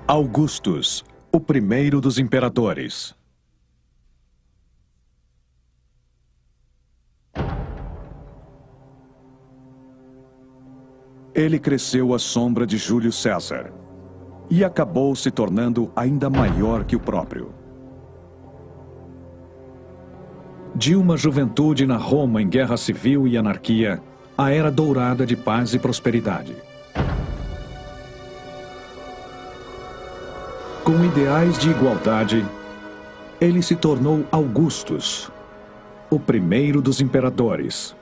Augustus, o primeiro dos imperadores. Ele cresceu à sombra de Júlio César e acabou se tornando ainda maior que o próprio. De uma juventude na Roma em guerra civil e anarquia, a era dourada de paz e prosperidade. Com ideais de igualdade, ele se tornou Augustus, o primeiro dos imperadores.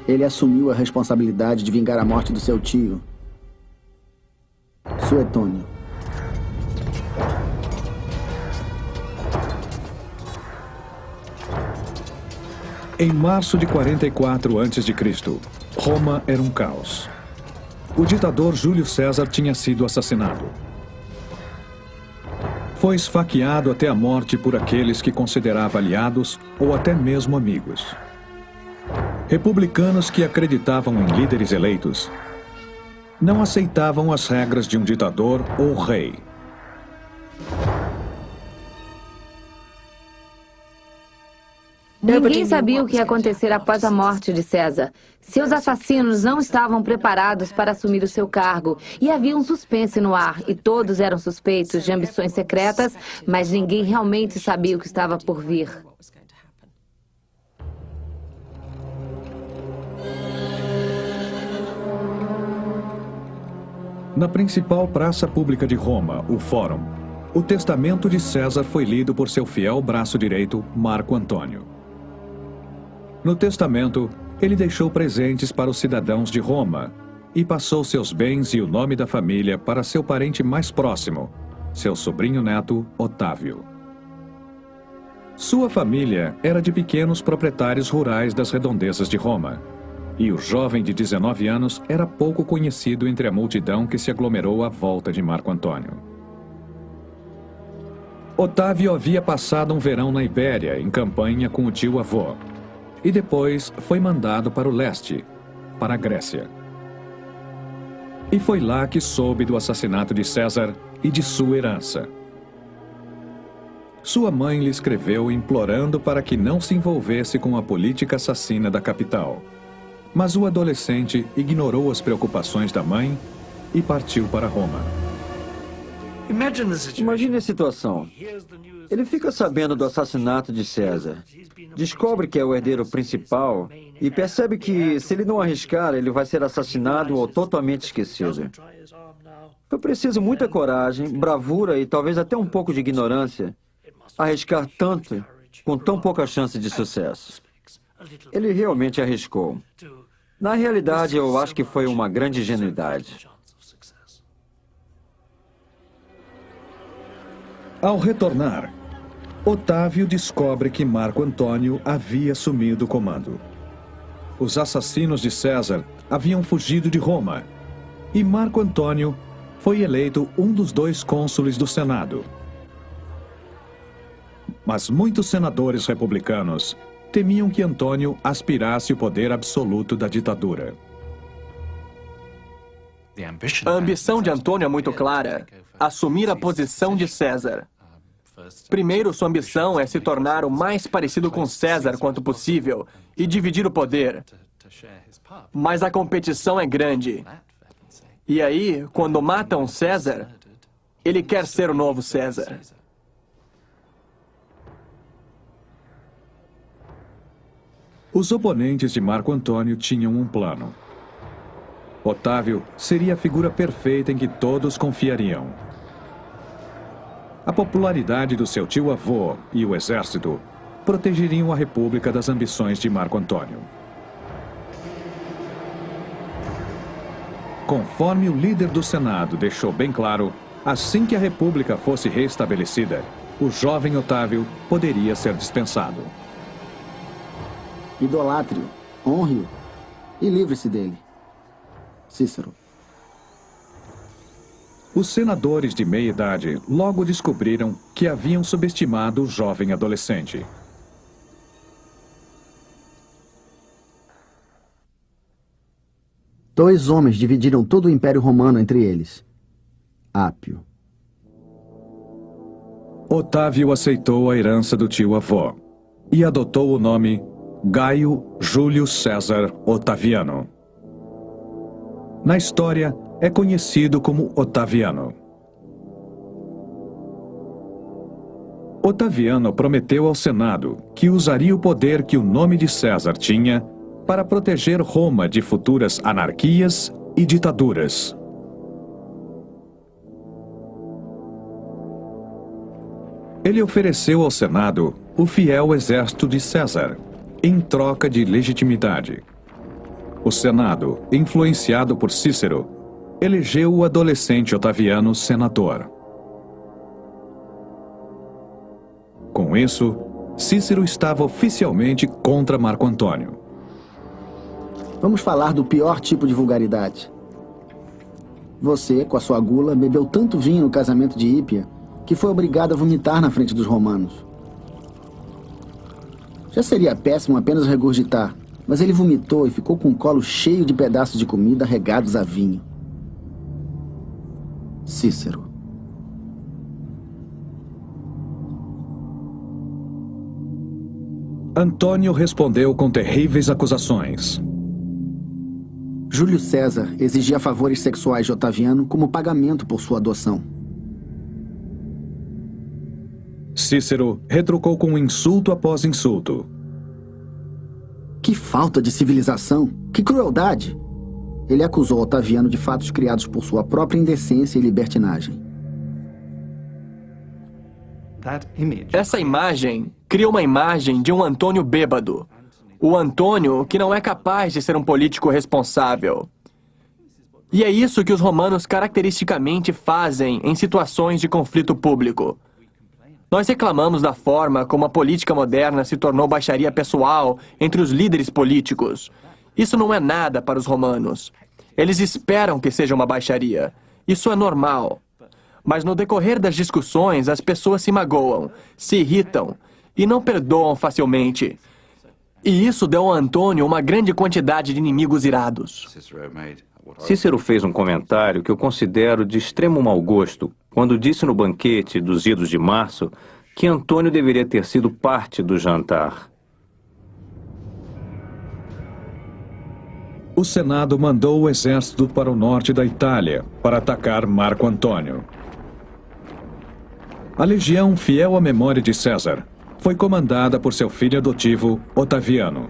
Ele assumiu a responsabilidade de vingar a morte do seu tio, Suetônio. Em março de 44 a.C., Roma era um caos. O ditador Júlio César tinha sido assassinado. Foi esfaqueado até a morte por aqueles que considerava aliados ou até mesmo amigos. Republicanos que acreditavam em líderes eleitos não aceitavam as regras de um ditador ou rei. Ninguém sabia o que ia acontecer após a morte de César. Seus assassinos não estavam preparados para assumir o seu cargo e havia um suspense no ar e todos eram suspeitos de ambições secretas, mas ninguém realmente sabia o que estava por vir. Na principal praça pública de Roma, o Fórum, o testamento de César foi lido por seu fiel braço direito, Marco Antônio. No testamento, ele deixou presentes para os cidadãos de Roma e passou seus bens e o nome da família para seu parente mais próximo, seu sobrinho neto, Otávio. Sua família era de pequenos proprietários rurais das redondezas de Roma. E o jovem de 19 anos era pouco conhecido entre a multidão que se aglomerou à volta de Marco Antônio. Otávio havia passado um verão na Ibéria, em campanha com o tio-avô, e depois foi mandado para o leste, para a Grécia. E foi lá que soube do assassinato de César e de sua herança. Sua mãe lhe escreveu implorando para que não se envolvesse com a política assassina da capital. Mas o adolescente ignorou as preocupações da mãe e partiu para Roma. Imagine a situação. Ele fica sabendo do assassinato de César, descobre que é o herdeiro principal e percebe que, se ele não arriscar, ele vai ser assassinado ou totalmente esquecido. Foi preciso muita coragem, bravura e talvez até um pouco de ignorância arriscar tanto com tão pouca chance de sucesso. Ele realmente arriscou. Na realidade, eu acho que foi uma grande ingenuidade. Ao retornar, Otávio descobre que Marco Antônio havia assumido o comando. Os assassinos de César haviam fugido de Roma e Marco Antônio foi eleito um dos 2 cônsules do Senado. Mas muitos senadores republicanos temiam que Antônio aspirasse o poder absoluto da ditadura. A ambição de Antônio é muito clara: assumir a posição de César. Primeiro, sua ambição é se tornar o mais parecido com César quanto possível e dividir o poder. Mas a competição é grande. E aí, quando matam César, ele quer ser o novo César. Os oponentes de Marco Antônio tinham um plano. Otávio seria a figura perfeita em que todos confiariam. A popularidade do seu tio-avô e o exército protegeriam a República das ambições de Marco Antônio. Conforme o líder do Senado deixou bem claro, assim que a República fosse restabelecida, o jovem Otávio poderia ser dispensado. Idolatre-o, honre-o e livre-se dele. Cícero. Os senadores de meia-idade logo descobriram que haviam subestimado o jovem adolescente. Dois homens dividiram todo o Império Romano entre eles. Ápio. Otávio aceitou a herança do tio-avô e adotou o nome Gaio Júlio César Otaviano. Na história, é conhecido como Otaviano. Otaviano prometeu ao Senado que usaria o poder que o nome de César tinha para proteger Roma de futuras anarquias e ditaduras. Ele ofereceu ao Senado o fiel exército de César, em troca de legitimidade. O Senado, influenciado por Cícero, elegeu o adolescente Otaviano senador. Com isso, Cícero estava oficialmente contra Marco Antônio. Vamos falar do pior tipo de vulgaridade. Você, com a sua gula, bebeu tanto vinho no casamento de Hípia que foi obrigado a vomitar na frente dos romanos. Já seria péssimo apenas regurgitar, mas ele vomitou e ficou com o colo cheio de pedaços de comida regados a vinho. Cícero. Antônio respondeu com terríveis acusações. Júlio César exigia favores sexuais de Otaviano como pagamento por sua adoção. Cícero retrucou com insulto após insulto. Que falta de civilização! Que crueldade! Ele acusou Otaviano de fatos criados por sua própria indecência e libertinagem. Essa imagem cria uma imagem de um Antônio bêbado. O Antônio que não é capaz de ser um político responsável. E é isso que os romanos caracteristicamente fazem em situações de conflito público. Nós reclamamos da forma como a política moderna se tornou baixaria pessoal entre os líderes políticos. Isso não é nada para os romanos. Eles esperam que seja uma baixaria. Isso é normal. Mas no decorrer das discussões, as pessoas se magoam, se irritam e não perdoam facilmente. E isso deu a Antônio uma grande quantidade de inimigos irados. Cícero fez um comentário que eu considero de extremo mau gosto quando disse no banquete dos Idos de Março que Antônio deveria ter sido parte do jantar. O Senado mandou o exército para o norte da Itália para atacar Marco Antônio. A legião, fiel à memória de César, foi comandada por seu filho adotivo, Otaviano.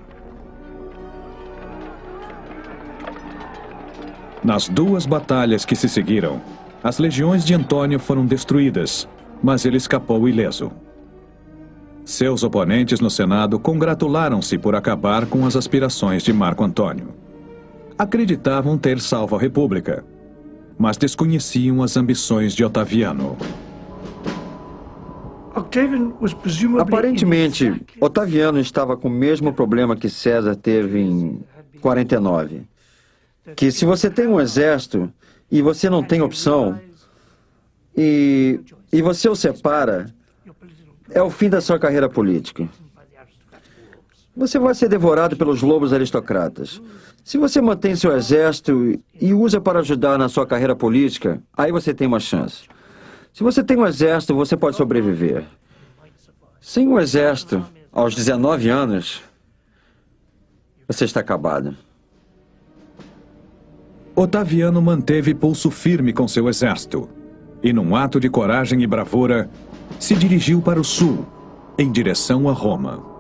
Nas duas batalhas que se seguiram, as legiões de Antônio foram destruídas, mas ele escapou ileso. Seus oponentes no Senado congratularam-se por acabar com as aspirações de Marco Antônio. Acreditavam ter salvo a República, mas desconheciam as ambições de Otaviano. Aparentemente, Otaviano estava com o mesmo problema que César teve em 49. Que se você tem um exército e você não tem opção, e você o separa, é o fim da sua carreira política. Você vai ser devorado pelos lobos aristocratas. Se você mantém seu exército e usa para ajudar na sua carreira política, aí você tem uma chance. Se você tem um exército, você pode sobreviver. Sem um exército, aos 19 anos, você está acabado. Otaviano manteve pulso firme com seu exército e, num ato de coragem e bravura, se dirigiu para o sul, em direção a Roma.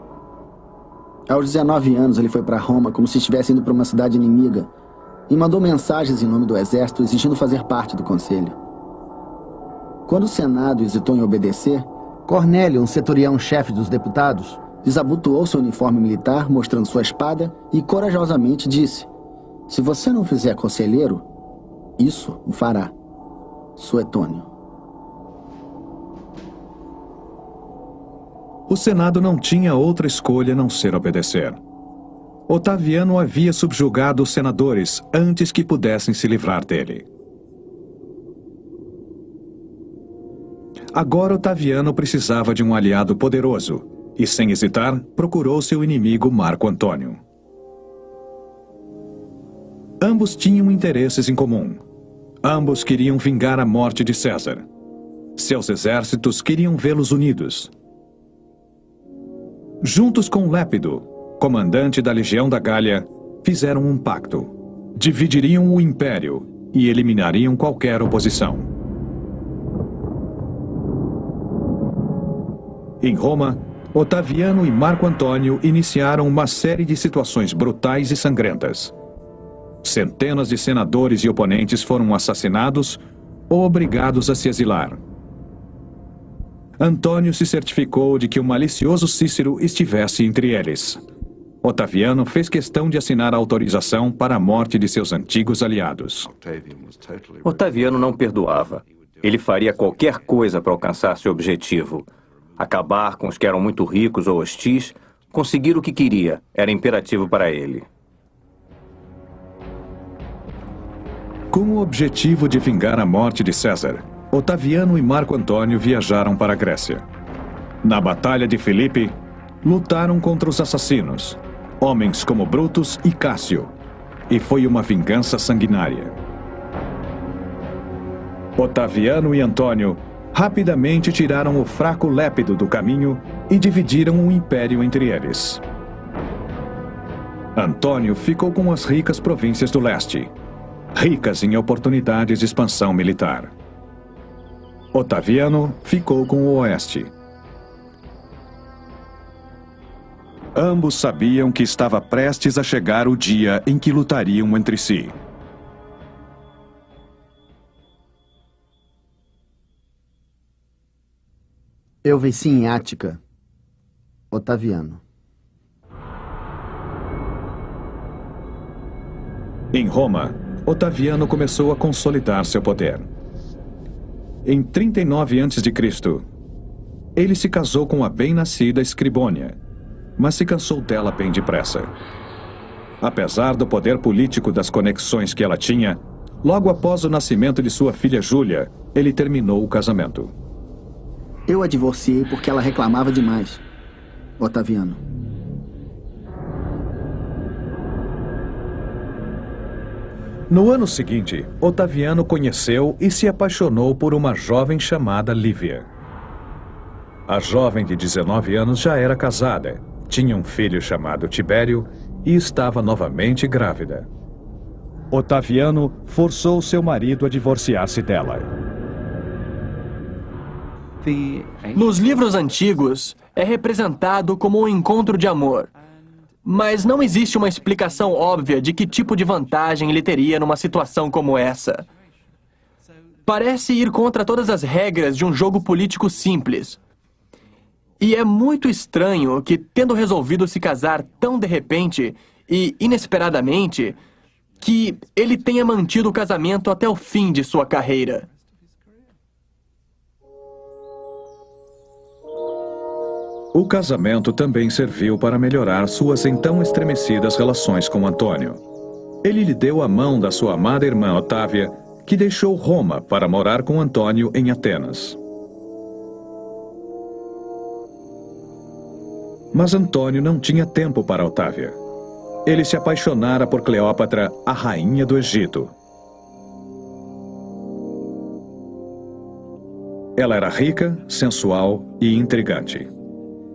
Aos 19 anos, ele foi para Roma como se estivesse indo para uma cidade inimiga e mandou mensagens em nome do exército exigindo fazer parte do conselho. Quando o Senado hesitou em obedecer, Cornélio, um centurião-chefe dos deputados, desabotoou seu uniforme militar, mostrando sua espada, e corajosamente disse: "Se você não fizer conselheiro, isso o fará. Suetônio." O Senado não tinha outra escolha a não ser obedecer. Otaviano havia subjugado os senadores antes que pudessem se livrar dele. Agora Otaviano precisava de um aliado poderoso e, sem hesitar, procurou seu inimigo Marco Antônio. Ambos tinham interesses em comum. Ambos queriam vingar a morte de César. Seus exércitos queriam vê-los unidos. Juntos com Lépido, comandante da Legião da Gália, fizeram um pacto. Dividiriam o império e eliminariam qualquer oposição. Em Roma, Otaviano e Marco Antônio iniciaram uma série de situações brutais e sangrentas. Centenas de senadores e oponentes foram assassinados ou obrigados a se exilar. Antônio se certificou de que o malicioso Cícero estivesse entre eles. Otaviano fez questão de assinar a autorização para a morte de seus antigos aliados. Otaviano não perdoava. Ele faria qualquer coisa para alcançar seu objetivo. Acabar com os que eram muito ricos ou hostis, conseguir o que queria, era imperativo para ele. Com o objetivo de vingar a morte de César, Otaviano e Marco Antônio viajaram para a Grécia. Na Batalha de Filipe, lutaram contra os assassinos, homens como Brutus e Cássio, e foi uma vingança sanguinária. Otaviano e Antônio rapidamente tiraram o fraco Lépido do caminho e dividiram o império entre eles. Antônio ficou com as ricas províncias do leste, ricas em oportunidades de expansão militar. Otaviano ficou com o oeste. Ambos sabiam que estava prestes a chegar o dia em que lutariam entre si. Eu venci em Ática, Otaviano. Em Roma, Otaviano começou a consolidar seu poder. Em 39 a.C., ele se casou com a bem-nascida Escribônia, mas se cansou dela bem depressa. Apesar do poder político das conexões que ela tinha, logo após o nascimento de sua filha Júlia, ele terminou o casamento. Eu a divorciei porque ela reclamava demais, Otaviano. No ano seguinte, Otaviano conheceu e se apaixonou por uma jovem chamada Lívia. A jovem de 19 anos já era casada, tinha um filho chamado Tibério e estava novamente grávida. Otaviano forçou seu marido a divorciar-se dela. Nos livros antigos, é representado como um encontro de amor. Mas não existe uma explicação óbvia de que tipo de vantagem ele teria numa situação como essa. Parece ir contra todas as regras de um jogo político simples. E é muito estranho que, tendo resolvido se casar tão de repente e inesperadamente, que ele tenha mantido o casamento até o fim de sua carreira. O casamento também serviu para melhorar suas então estremecidas relações com Antônio. Ele lhe deu a mão da sua amada irmã Otávia, que deixou Roma para morar com Antônio em Atenas. Mas Antônio não tinha tempo para Otávia. Ele se apaixonara por Cleópatra, a rainha do Egito. Ela era rica, sensual e intrigante.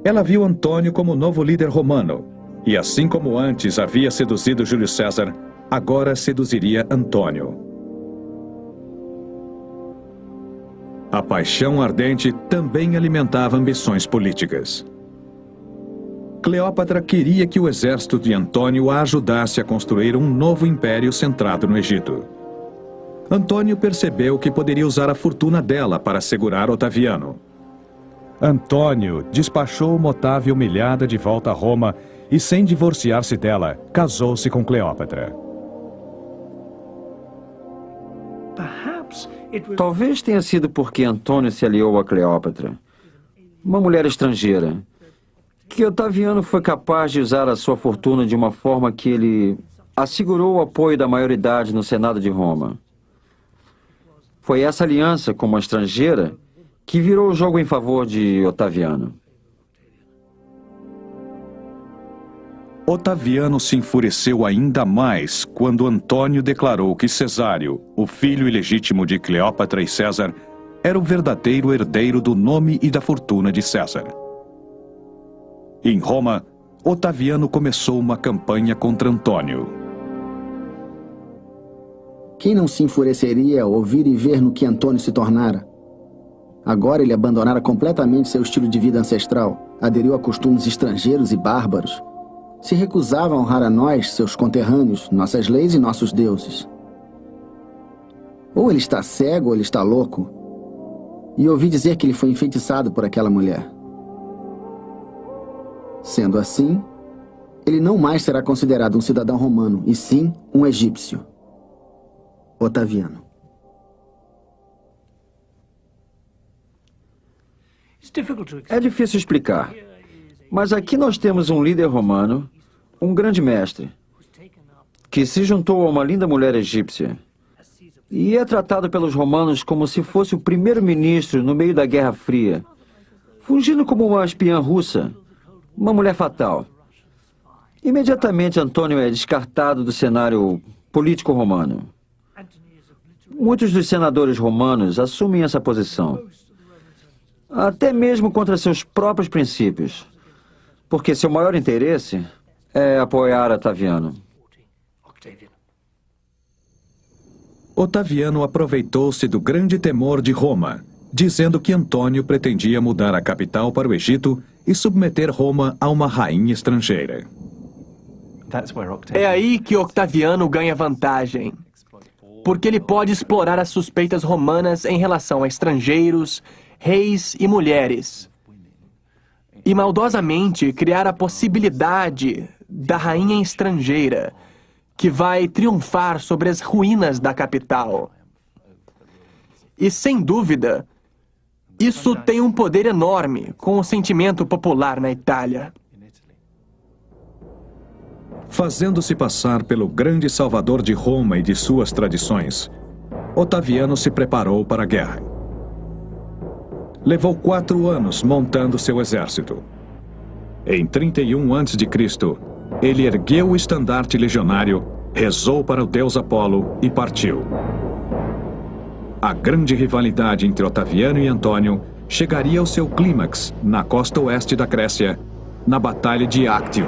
Ela viu Antônio como novo líder romano, e assim como antes havia seduzido Júlio César, agora seduziria Antônio. A paixão ardente também alimentava ambições políticas. Cleópatra queria que o exército de Antônio a ajudasse a construir um novo império centrado no Egito. Antônio percebeu que poderia usar a fortuna dela para segurar Otaviano. Antônio despachou uma Otávia humilhada de volta a Roma e, sem divorciar-se dela, casou-se com Cleópatra. Talvez tenha sido porque Antônio se aliou a Cleópatra, uma mulher estrangeira, que Otaviano foi capaz de usar a sua fortuna de uma forma que ele assegurou o apoio da maioridade no Senado de Roma. Foi essa aliança com uma estrangeira que virou o jogo em favor de Otaviano. Otaviano se enfureceu ainda mais quando Antônio declarou que Cesário, o filho ilegítimo de Cleópatra e César, era o verdadeiro herdeiro do nome e da fortuna de César. Em Roma, Otaviano começou uma campanha contra Antônio. Quem não se enfureceria ao ouvir e ver no que Antônio se tornara? Agora ele abandonara completamente seu estilo de vida ancestral, aderiu a costumes estrangeiros e bárbaros, se recusava a honrar a nós, seus conterrâneos, nossas leis e nossos deuses. Ou ele está cego ou ele está louco. E ouvi dizer que ele foi enfeitiçado por aquela mulher. Sendo assim, ele não mais será considerado um cidadão romano, e sim um egípcio. Otaviano. É difícil explicar, mas aqui nós temos um líder romano, um grande mestre, que se juntou a uma linda mulher egípcia e é tratado pelos romanos como se fosse o primeiro-ministro no meio da Guerra Fria, fungindo como uma espiã russa, uma mulher fatal. Imediatamente Antônio é descartado do cenário político romano. Muitos dos senadores romanos assumem essa posição, até mesmo contra seus próprios princípios, porque seu maior interesse é apoiar Otaviano. Otaviano aproveitou-se do grande temor de Roma, dizendo que Antônio pretendia mudar a capital para o Egito e submeter Roma a uma rainha estrangeira. É aí que Octaviano ganha vantagem, porque ele pode explorar as suspeitas romanas em relação a estrangeiros, reis e mulheres, e maldosamente criar a possibilidade da rainha estrangeira, que vai triunfar sobre as ruínas da capital. E, sem dúvida, isso tem um poder enorme com o sentimento popular na Itália. Fazendo-se passar pelo grande salvador de Roma e de suas tradições, Otaviano se preparou para a guerra. Levou 4 anos montando seu exército. Em 31 a.C., ele ergueu o estandarte legionário, rezou para o deus Apolo e partiu. A grande rivalidade entre Otaviano e Antônio chegaria ao seu clímax na costa oeste da Grécia, na Batalha de Actium.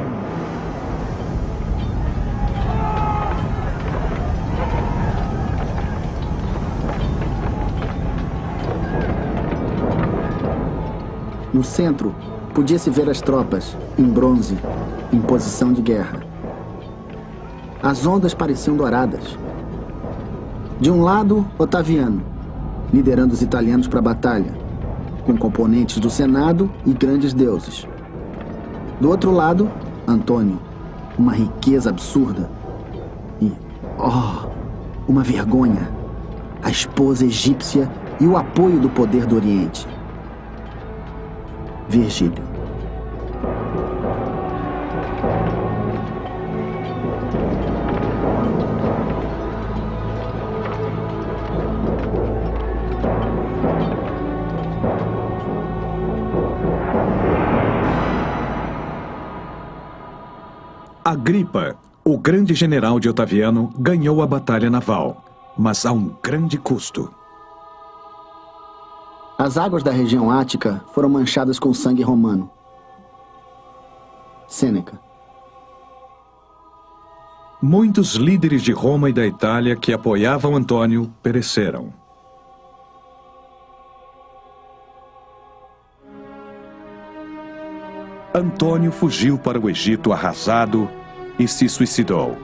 No centro, podia-se ver as tropas, em bronze, em posição de guerra. As ondas pareciam douradas. De um lado, Otaviano, liderando os italianos para a batalha, com componentes do Senado e grandes deuses. Do outro lado, Antônio, uma riqueza absurda. E, uma vergonha, a esposa egípcia e o apoio do poder do Oriente. Virgílio. Agripa, o grande general de Otaviano, ganhou a batalha naval, mas a um grande custo. As águas da região ática foram manchadas com sangue romano. Sêneca. Muitos líderes de Roma e da Itália que apoiavam Antônio pereceram. Antônio fugiu para o Egito arrasado e se suicidou.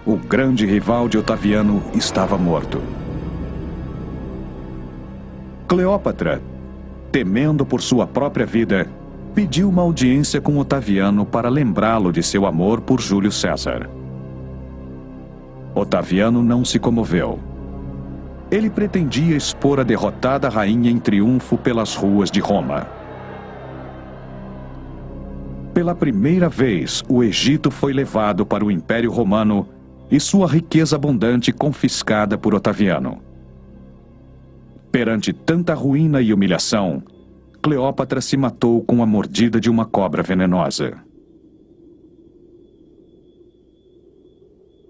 O grande rival de Otaviano estava morto. Cleópatra, temendo por sua própria vida, pediu uma audiência com Otaviano para lembrá-lo de seu amor por Júlio César. Otaviano não se comoveu. Ele pretendia expor a derrotada rainha em triunfo pelas ruas de Roma. Pela primeira vez, o Egito foi levado para o Império Romano e sua riqueza abundante confiscada por Otaviano. Perante tanta ruína e humilhação, Cleópatra se matou com a mordida de uma cobra venenosa.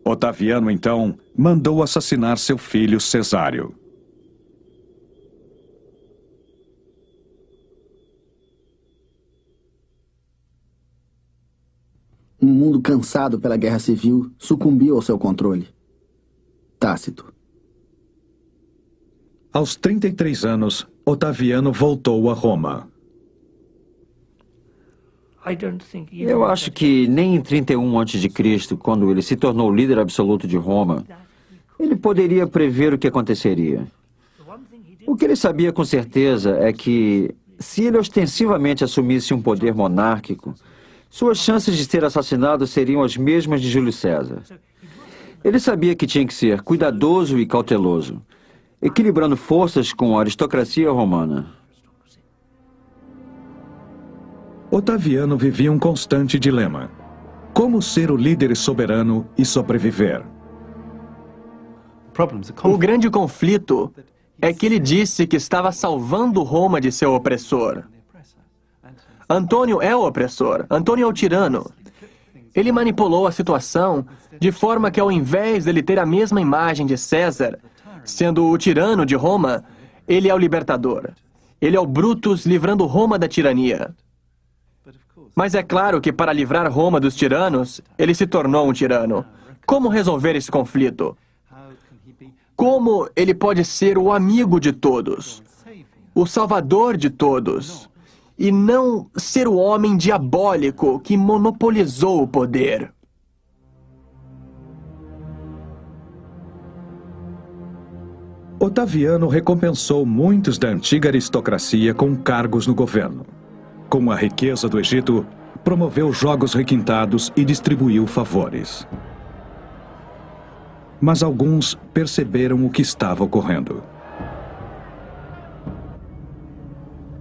Otaviano, então, mandou assassinar seu filho Cesário. Um mundo cansado pela guerra civil sucumbiu ao seu controle. Tácito. Aos 33 anos, Otaviano voltou a Roma. Eu acho que nem em 31 a.C., quando ele se tornou líder absoluto de Roma, ele poderia prever o que aconteceria. O que ele sabia com certeza é que, se ele ostensivamente assumisse um poder monárquico, suas chances de ser assassinado seriam as mesmas de Júlio César. Ele sabia que tinha que ser cuidadoso e cauteloso, equilibrando forças com a aristocracia romana. Otaviano vivia um constante dilema: como ser o líder soberano e sobreviver? O grande conflito é que ele disse que estava salvando Roma de seu opressor. Antônio é o opressor, Antônio é o tirano. Ele manipulou a situação de forma que, ao invés dele ter a mesma imagem de César, sendo o tirano de Roma, ele é o libertador. Ele é o Brutus livrando Roma da tirania. Mas é claro que, para livrar Roma dos tiranos, ele se tornou um tirano. Como resolver esse conflito? Como ele pode ser o amigo de todos, o salvador de todos, e não ser o homem diabólico que monopolizou o poder? Otaviano recompensou muitos da antiga aristocracia com cargos no governo. Com a riqueza do Egito, promoveu jogos requintados e distribuiu favores. Mas alguns perceberam o que estava ocorrendo.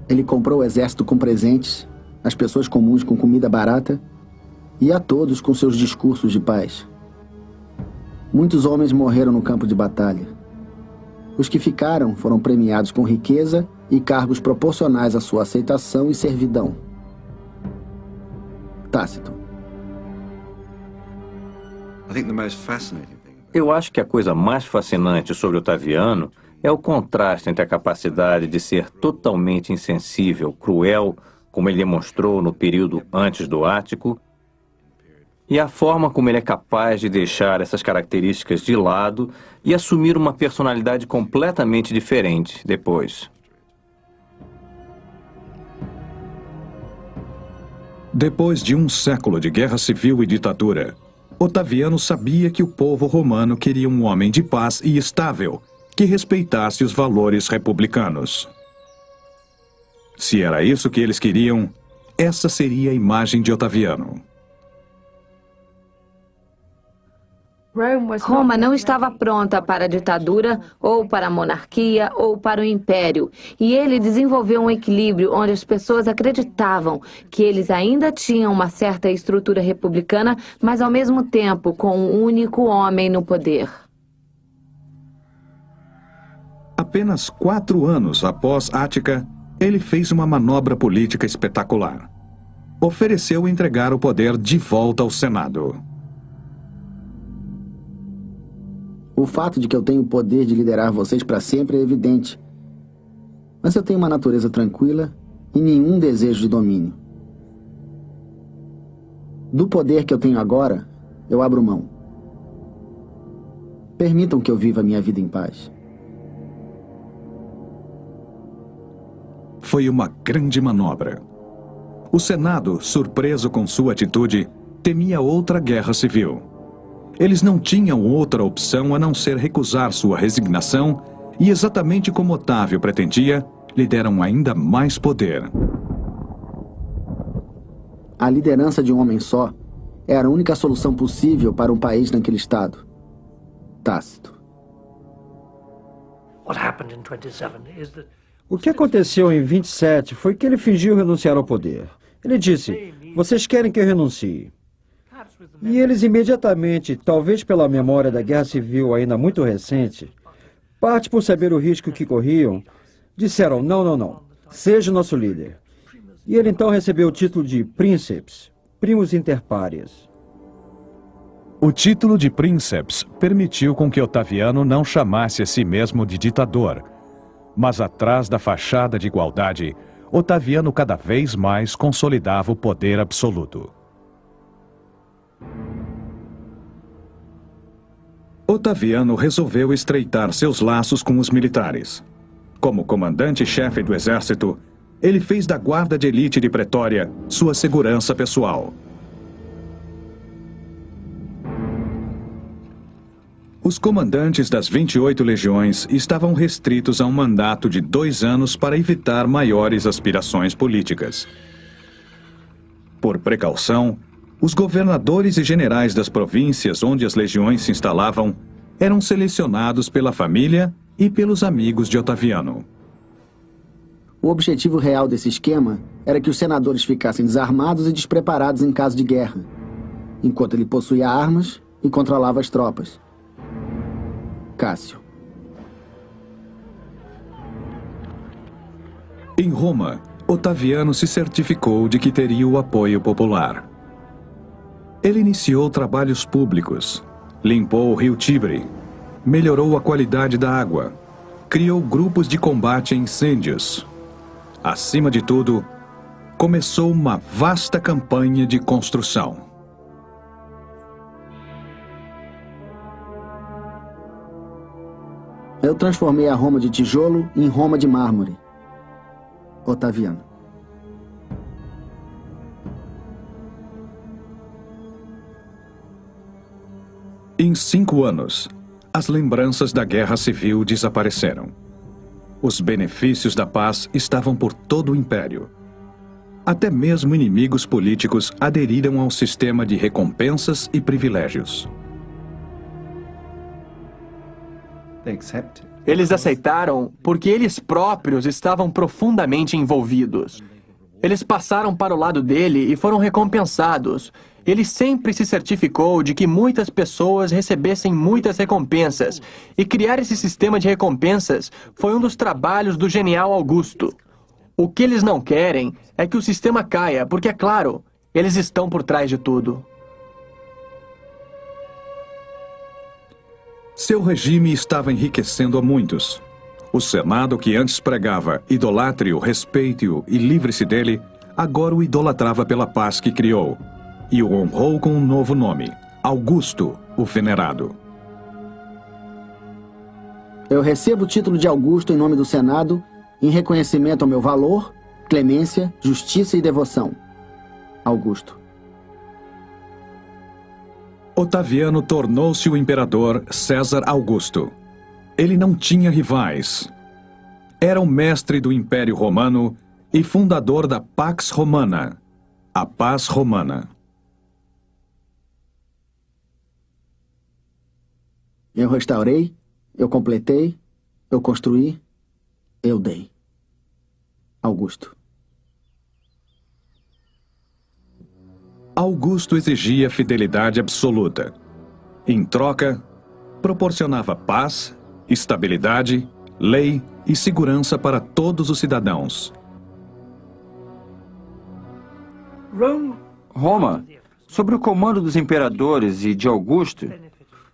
Ele comprou o exército com presentes, as pessoas comuns com comida barata e a todos com seus discursos de paz. Muitos homens morreram no campo de batalha. Os que ficaram foram premiados com riqueza e cargos proporcionais à sua aceitação e servidão. Tácito. Eu acho que a coisa mais fascinante sobre Otaviano é o contraste entre a capacidade de ser totalmente insensível, cruel, como ele demonstrou no período antes do Ático, e a forma como ele é capaz de deixar essas características de lado e assumir uma personalidade completamente diferente depois. Depois de um século de guerra civil e ditadura, Otaviano sabia que o povo romano queria um homem de paz e estável, que respeitasse os valores republicanos. Se era isso que eles queriam, essa seria a imagem de Otaviano. Roma não estava pronta para a ditadura, ou para a monarquia, ou para o império. E ele desenvolveu um equilíbrio onde as pessoas acreditavam que eles ainda tinham uma certa estrutura republicana, mas ao mesmo tempo com um único homem no poder. Apenas 4 anos após Ática, ele fez uma manobra política espetacular. Ofereceu entregar o poder de volta ao Senado. O fato de que eu tenho o poder de liderar vocês para sempre é evidente. Mas eu tenho uma natureza tranquila e nenhum desejo de domínio. Do poder que eu tenho agora, eu abro mão. Permitam que eu viva a minha vida em paz. Foi uma grande manobra. O Senado, surpreso com sua atitude, temia outra guerra civil. Eles não tinham outra opção a não ser recusar sua resignação e, exatamente como Otávio pretendia, lhe deram ainda mais poder. A liderança de um homem só era a única solução possível para um país naquele estado. Tácito. O que aconteceu em 27 foi que ele fingiu renunciar ao poder. Ele disse: "Vocês querem que eu renuncie?" E eles imediatamente, talvez pela memória da guerra civil ainda muito recente, parte por saber o risco que corriam, disseram, não, seja o nosso líder. E ele então recebeu o título de Princeps, Primus Inter Pares. O título de Princeps permitiu com que Otaviano não chamasse a si mesmo de ditador, mas atrás da fachada de igualdade, Otaviano cada vez mais consolidava o poder absoluto. Otaviano resolveu estreitar seus laços com os militares. Como comandante-chefe do exército, ele fez da guarda de elite de Pretória sua segurança pessoal. Os comandantes das 28 legiões estavam restritos a um mandato de 2 anos para evitar maiores aspirações políticas. Por precaução, os governadores e generais das províncias onde as legiões se instalavam eram selecionados pela família e pelos amigos de Otaviano. O objetivo real desse esquema era que os senadores ficassem desarmados e despreparados em caso de guerra, enquanto ele possuía armas e controlava as tropas. Cássio. Em Roma, Otaviano se certificou de que teria o apoio popular. Ele iniciou trabalhos públicos, limpou o rio Tibre, melhorou a qualidade da água, criou grupos de combate a incêndios. Acima de tudo, começou uma vasta campanha de construção. Eu transformei a Roma de tijolo em Roma de mármore. Otaviano. Em 5 anos, as lembranças da guerra civil desapareceram. Os benefícios da paz estavam por todo o império. Até mesmo inimigos políticos aderiram ao sistema de recompensas e privilégios. Eles aceitaram porque eles próprios estavam profundamente envolvidos. Eles passaram para o lado dele e foram recompensados. Ele sempre se certificou de que muitas pessoas recebessem muitas recompensas, e criar esse sistema de recompensas foi um dos trabalhos do genial Augusto. O que eles não querem é que o sistema caia, porque, é claro, eles estão por trás de tudo. Seu regime estava enriquecendo a muitos. O Senado, que antes pregava idolatre-o, respeite-o e livre-se dele, agora o idolatrava pela paz que criou e o honrou com um novo nome, Augusto, o Venerado. Eu recebo o título de Augusto em nome do Senado, em reconhecimento ao meu valor, clemência, justiça e devoção. Augusto. Otaviano tornou-se o imperador César Augusto. Ele não tinha rivais. Era o mestre do Império Romano e fundador da Pax Romana, a paz romana. Eu restaurei, eu completei, eu construí, eu dei. Augusto. Augusto exigia fidelidade absoluta. Em troca, proporcionava paz, estabilidade, lei e segurança para todos os cidadãos. Roma, sob o comando dos imperadores e de Augusto,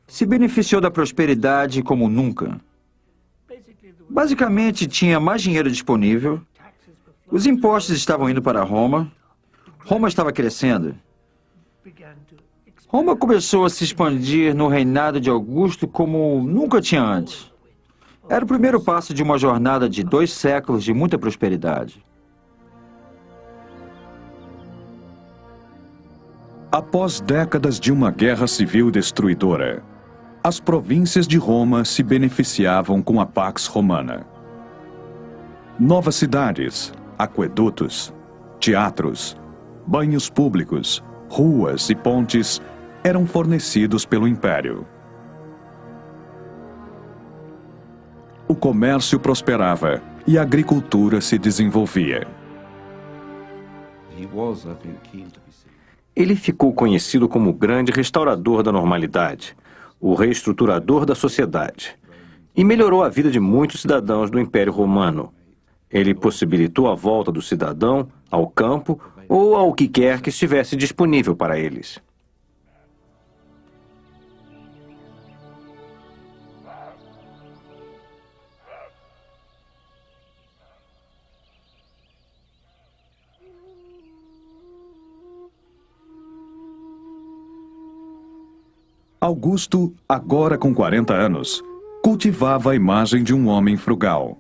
se beneficiou da prosperidade como nunca. Basicamente, tinha mais dinheiro disponível, os impostos estavam indo para Roma, Roma estava crescendo. Roma começou a se expandir no reinado de Augusto como nunca tinha antes. Era o primeiro passo de uma jornada de 2 séculos de muita prosperidade. Após décadas de uma guerra civil destruidora, as províncias de Roma se beneficiavam com a Pax Romana. Novas cidades, aquedutos, teatros, banhos públicos, ruas e pontes eram fornecidos pelo Império. O comércio prosperava e a agricultura se desenvolvia. Ele ficou conhecido como o grande restaurador da normalidade, o reestruturador da sociedade. e melhorou a vida de muitos cidadãos do Império Romano. Ele possibilitou a volta do cidadão ao campo ou ao que quer que estivesse disponível para eles. Augusto, agora com 40 anos, cultivava a imagem de um homem frugal.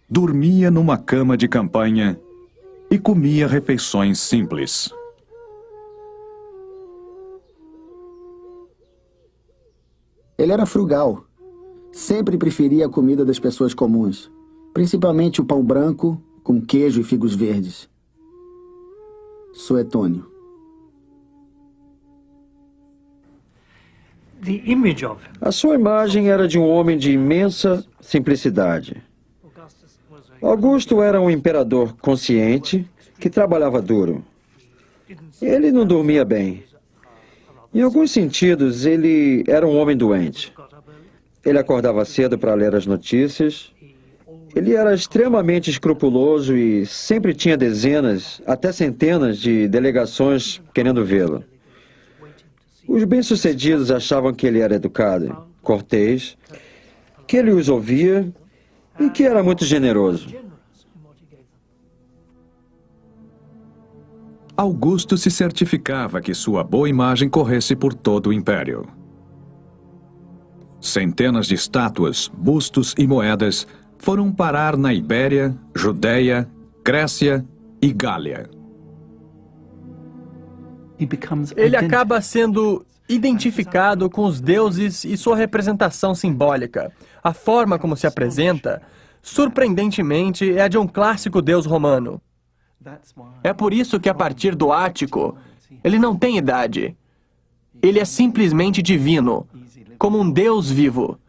Dormia numa cama de campanha e comia refeições simples. Ele era frugal. Sempre preferia a comida das pessoas comuns, principalmente o pão branco com queijo e figos verdes. Suetônio. A sua imagem era de um homem de imensa simplicidade. Augusto era um imperador consciente que trabalhava duro. Ele não dormia bem. Em alguns sentidos, ele era um homem doente. Ele acordava cedo para ler as notícias. Ele era extremamente escrupuloso e sempre tinha dezenas, até centenas de delegações querendo vê-lo. Os bem-sucedidos achavam que ele era educado, cortês, que ele os ouvia e que era muito generoso. Augusto se certificava que sua boa imagem corresse por todo o império. Centenas de estátuas, bustos e moedas foram parar na Ibéria, Judéia, Grécia e Gália. Ele acaba sendo identificado com os deuses e sua representação simbólica. A forma como se apresenta, surpreendentemente, é a de um clássico deus romano. É por isso que, a partir do ático, ele não tem idade. Ele é simplesmente divino, como um deus vivo.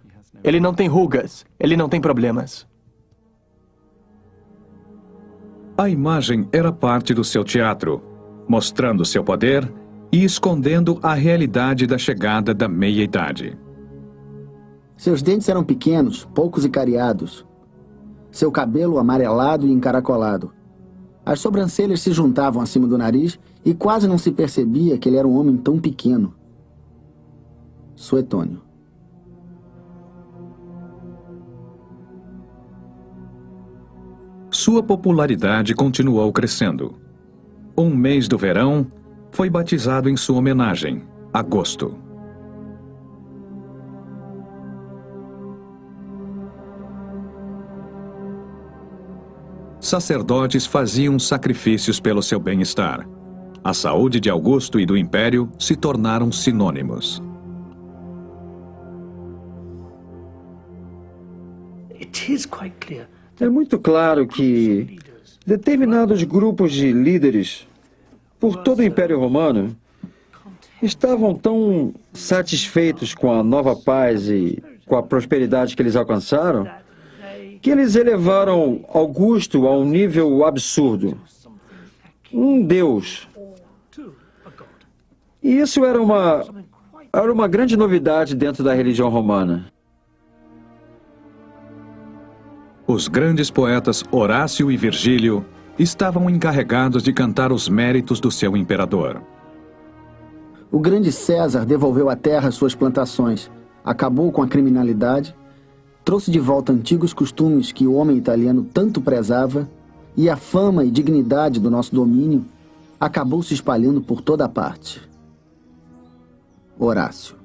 Ele não tem rugas, ele não tem problemas. A imagem era parte do seu teatro, mostrando seu poder e escondendo a realidade da chegada da meia-idade. Seus dentes eram pequenos, poucos e cariados. Seu cabelo amarelado e encaracolado. As sobrancelhas se juntavam acima do nariz e quase não se percebia que ele era um homem tão pequeno. Suetônio. Sua popularidade continuou crescendo. Um mês do verão foi batizado em sua homenagem, agosto. Sacerdotes faziam sacrifícios pelo seu bem-estar. A saúde de Augusto e do Império se tornaram sinônimos. É muito claro que determinados grupos de líderes por todo o Império Romano estavam tão satisfeitos com a nova paz e com a prosperidade que eles alcançaram, que eles elevaram Augusto a um nível absurdo. Um deus. E isso era uma grande novidade dentro da religião romana. Os grandes poetas Horácio e Virgílio estavam encarregados de cantar os méritos do seu imperador. O grande César devolveu à terra suas plantações, acabou com a criminalidade, trouxe de volta antigos costumes que o homem italiano tanto prezava, e a fama e dignidade do nosso domínio acabou se espalhando por toda a parte. Horácio.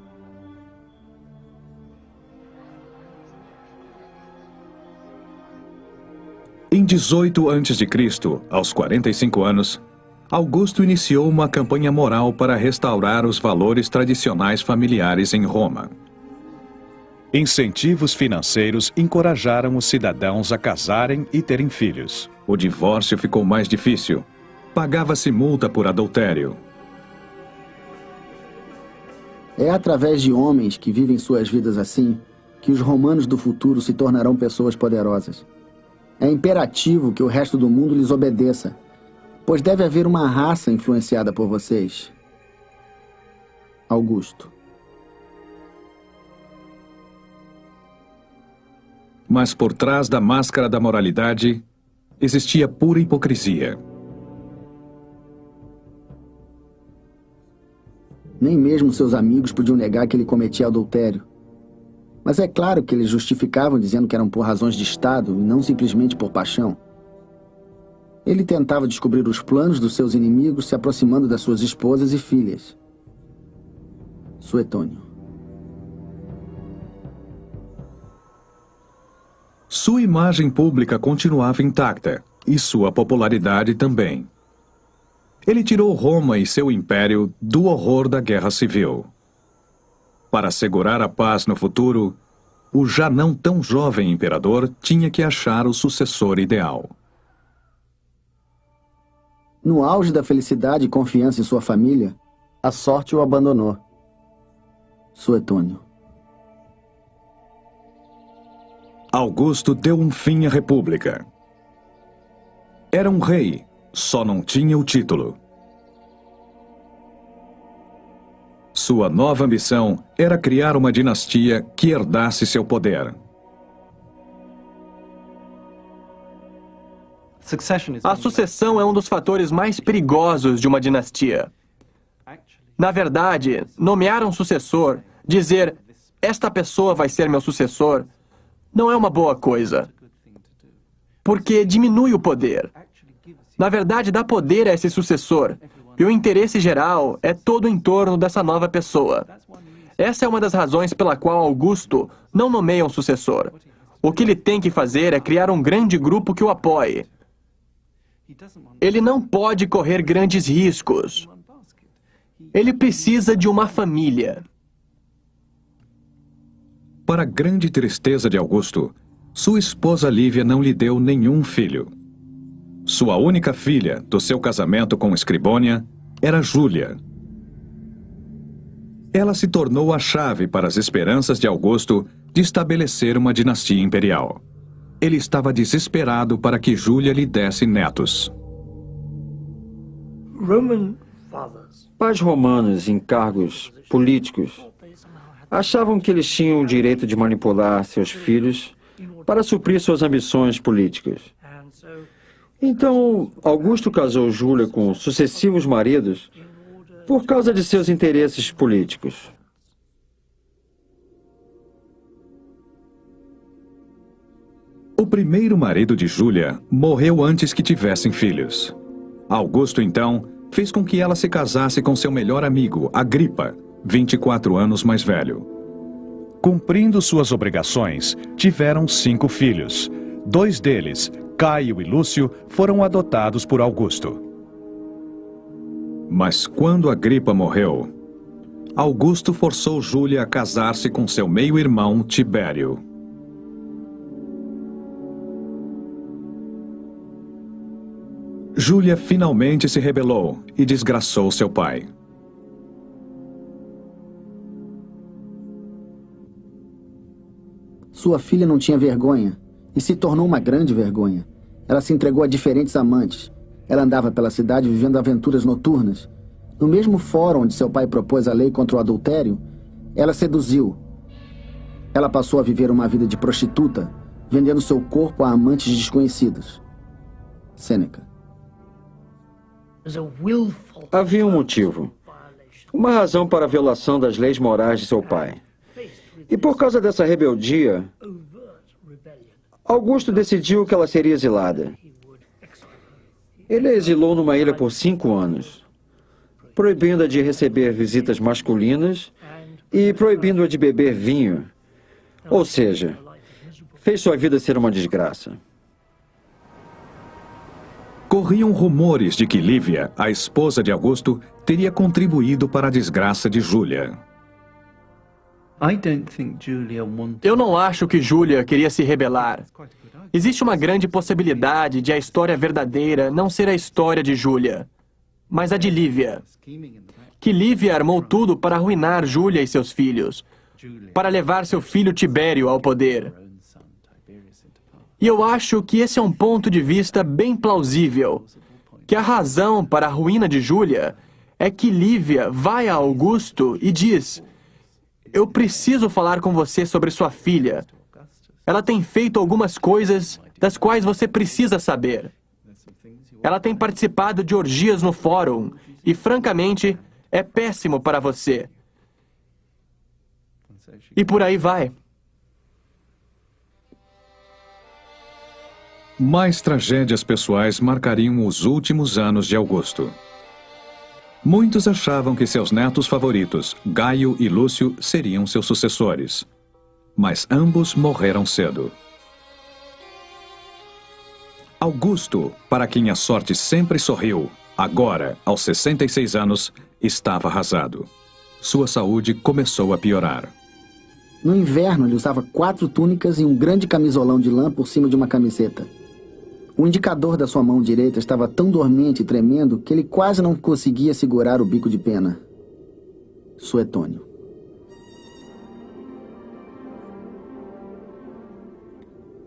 Em 18 a.C., aos 45 anos, Augusto iniciou uma campanha moral para restaurar os valores tradicionais familiares em Roma. Incentivos financeiros encorajaram os cidadãos a casarem e terem filhos. O divórcio ficou mais difícil. Pagava-se multa por adultério. É através de homens que vivem suas vidas assim que os romanos do futuro se tornarão pessoas poderosas. É imperativo que o resto do mundo lhes obedeça, pois deve haver uma raça influenciada por vocês. Augusto. Mas por trás da máscara da moralidade, existia pura hipocrisia. Nem mesmo seus amigos podiam negar que ele cometia adultério. Mas é claro que eles justificavam dizendo que eram por razões de Estado e não simplesmente por paixão. Ele tentava descobrir os planos dos seus inimigos se aproximando das suas esposas e filhas. Suetônio. Sua imagem pública continuava intacta, e sua popularidade também. Ele tirou Roma e seu império do horror da guerra civil. Para assegurar a paz no futuro, o já não tão jovem imperador tinha que achar o sucessor ideal. No auge da felicidade e confiança em sua família, a sorte o abandonou. Suetônio. Augusto deu um fim à república. Era um rei, só não tinha o título. Sua nova ambição era criar uma dinastia que herdasse seu poder. A sucessão é um dos fatores mais perigosos de uma dinastia. Na verdade, nomear um sucessor, dizer, esta pessoa vai ser meu sucessor, não é uma boa coisa. Porque diminui o poder. Na verdade, dá poder a esse sucessor. E o interesse geral é todo em torno dessa nova pessoa. Essa é uma das razões pela qual Augusto não nomeia um sucessor. O que ele tem que fazer é criar um grande grupo que o apoie. Ele não pode correr grandes riscos. Ele precisa de uma família. Para a grande tristeza de Augusto, sua esposa Lívia não lhe deu nenhum filho. Sua única filha, do seu casamento com Escribônia, era Júlia. Ela se tornou a chave para as esperanças de Augusto de estabelecer uma dinastia imperial. Ele estava desesperado para que Júlia lhe desse netos. Pais romanos em cargos políticos achavam que eles tinham o direito de manipular seus filhos para suprir suas ambições políticas. Então, Augusto casou Júlia com sucessivos maridos por causa de seus interesses políticos. O primeiro marido de Júlia morreu antes que tivessem filhos. Augusto, então, fez com que ela se casasse com seu melhor amigo, Agripa, 24 anos mais velho. Cumprindo suas obrigações, tiveram 5 filhos. 2 deles, Caio e Lúcio, foram adotados por Augusto. Mas quando Agripa morreu, Augusto forçou Júlia a casar-se com seu meio-irmão, Tibério. Júlia finalmente se rebelou e desgraçou seu pai. Sua filha não tinha vergonha e se tornou uma grande vergonha. Ela se entregou a diferentes amantes. Ela andava pela cidade vivendo aventuras noturnas. No mesmo fórum onde seu pai propôs a lei contra o adultério, ela seduziu. Ela passou a viver uma vida de prostituta, vendendo seu corpo a amantes desconhecidos. Sêneca. Havia um motivo, uma razão para a violação das leis morais de seu pai. E por causa dessa rebeldia, Augusto decidiu que ela seria exilada. Ele a exilou numa ilha por 5 anos, proibindo-a de receber visitas masculinas e proibindo-a de beber vinho. Ou seja, fez sua vida ser uma desgraça. Corriam rumores de que Lívia, a esposa de Augusto, teria contribuído para a desgraça de Júlia. Eu não acho que Júlia queria se rebelar. Existe uma grande possibilidade de a história verdadeira não ser a história de Júlia, mas a de Lívia. Que Lívia armou tudo para arruinar Júlia e seus filhos, para levar seu filho Tibério ao poder. E eu acho que esse é um ponto de vista bem plausível, que a razão para a ruína de Júlia é que Lívia vai a Augusto e diz: eu preciso falar com você sobre sua filha. ela tem feito algumas coisas das quais você precisa saber. Ela tem participado de orgias no fórum e, francamente, é péssimo para você. E por aí vai. Mais tragédias pessoais marcariam os últimos anos de Augusto. Muitos achavam que seus netos favoritos, Gaio e Lúcio, seriam seus sucessores. Mas ambos morreram cedo. Augusto, para quem a sorte sempre sorriu, agora, aos 66 anos, estava arrasado. Sua saúde começou a piorar. No inverno, ele usava 4 túnicas e um grande camisolão de lã por cima de uma camiseta. O indicador da sua mão direita estava tão dormente e tremendo que ele quase não conseguia segurar o bico de pena. Suetônio.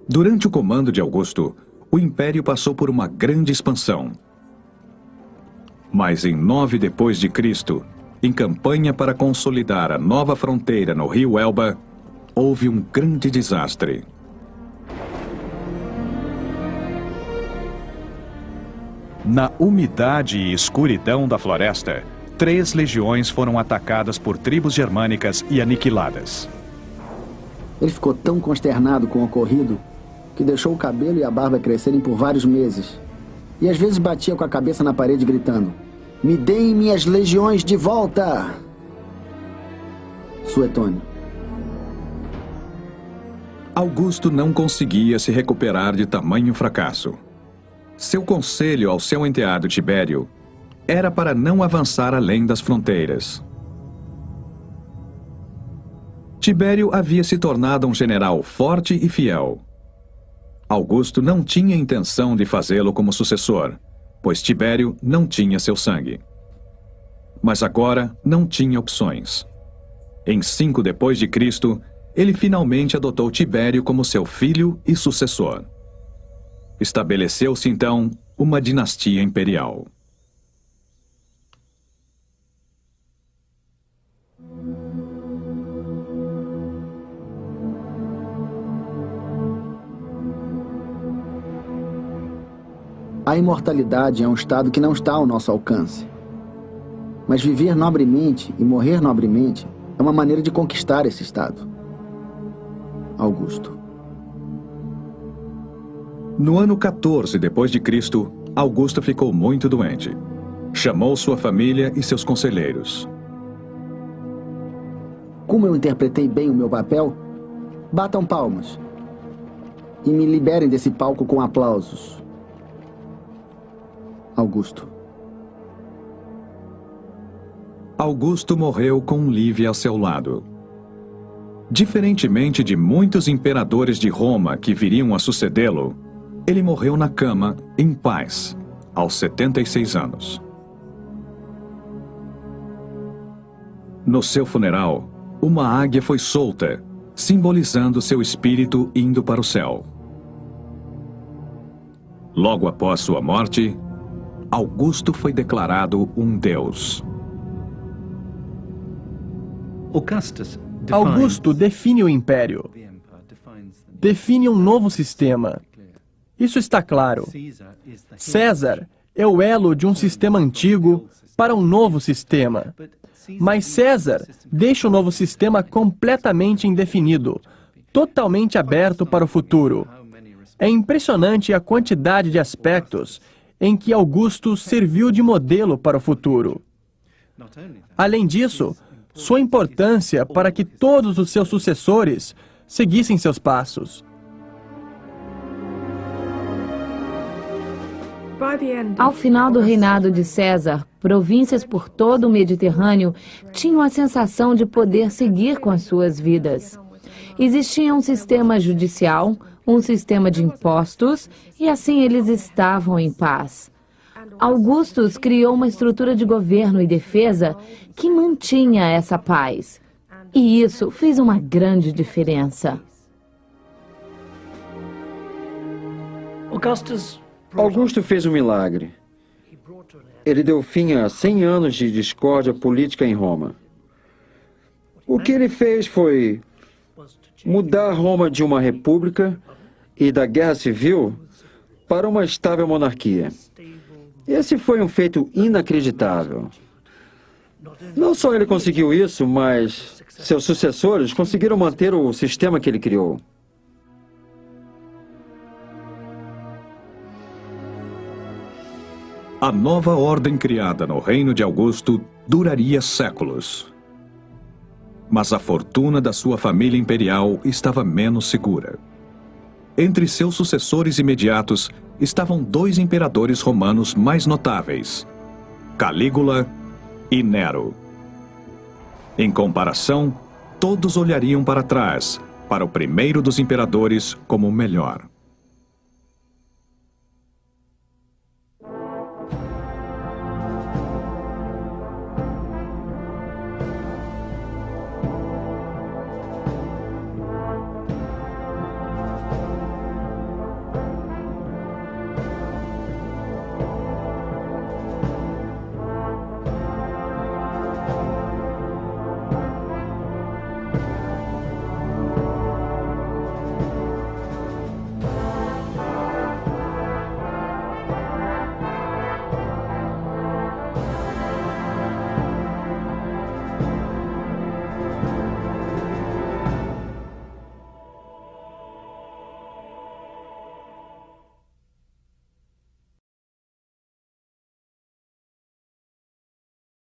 Durante o comando de Augusto, o Império passou por uma grande expansão. Mas em 9 depois de Cristo, em campanha para consolidar a nova fronteira no rio Elba, houve um grande desastre. Na umidade e escuridão da floresta, 3 legiões foram atacadas por tribos germânicas e aniquiladas. Ele ficou tão consternado com o ocorrido que deixou o cabelo e a barba crescerem por vários meses. E às vezes batia com a cabeça na parede gritando: "Me deem minhas legiões de volta!" Suetônio. Augusto não conseguia se recuperar de tamanho fracasso. Seu conselho ao seu enteado Tibério era para não avançar além das fronteiras. Tibério havia se tornado um general forte e fiel. Augusto não tinha intenção de fazê-lo como sucessor, pois Tibério não tinha seu sangue. Mas agora não tinha opções. Em 5 depois de Cristo, ele finalmente adotou Tibério como seu filho e sucessor. Estabeleceu-se então uma dinastia imperial. A imortalidade é um estado que não está ao nosso alcance. Mas viver nobremente e morrer nobremente é uma maneira de conquistar esse estado. Augusto. No ano 14 depois de Cristo, Augusto ficou muito doente. Chamou sua família e seus conselheiros. Como eu interpretei bem o meu papel, batam palmas e me liberem desse palco com aplausos. Augusto. Augusto morreu com Lívia ao seu lado. Diferentemente de muitos imperadores de Roma que viriam a sucedê-lo, ele morreu na cama, em paz, aos 76 anos. No seu funeral, uma águia foi solta, simbolizando seu espírito indo para o céu. Logo após sua morte, Augusto foi declarado um deus. Augusto define o império. Define um novo sistema. Isso está claro. César é o elo de um sistema antigo para um novo sistema. Mas César deixa o novo sistema completamente indefinido, totalmente aberto para o futuro. É impressionante a quantidade de aspectos em que Augusto serviu de modelo para o futuro. Além disso, sua importância para que todos os seus sucessores seguissem seus passos. Ao final do reinado de César, províncias por todo o Mediterrâneo tinham a sensação de poder seguir com as suas vidas. Existia um sistema judicial, um sistema de impostos, e assim eles estavam em paz. Augustus criou uma estrutura de governo e defesa que mantinha essa paz. E isso fez uma grande diferença. Augusto fez um milagre. Ele deu fim a 100 anos de discórdia política em Roma. O que ele fez foi mudar Roma de uma república e da guerra civil para uma estável monarquia. Esse foi um feito inacreditável. Não só ele conseguiu isso, mas seus sucessores conseguiram manter o sistema que ele criou. A nova ordem criada no reino de Augusto duraria séculos. Mas a fortuna da sua família imperial estava menos segura. Entre seus sucessores imediatos estavam 2 imperadores romanos mais notáveis, Calígula e Nero. Em comparação, todos olhariam para trás, para o primeiro dos imperadores como o melhor.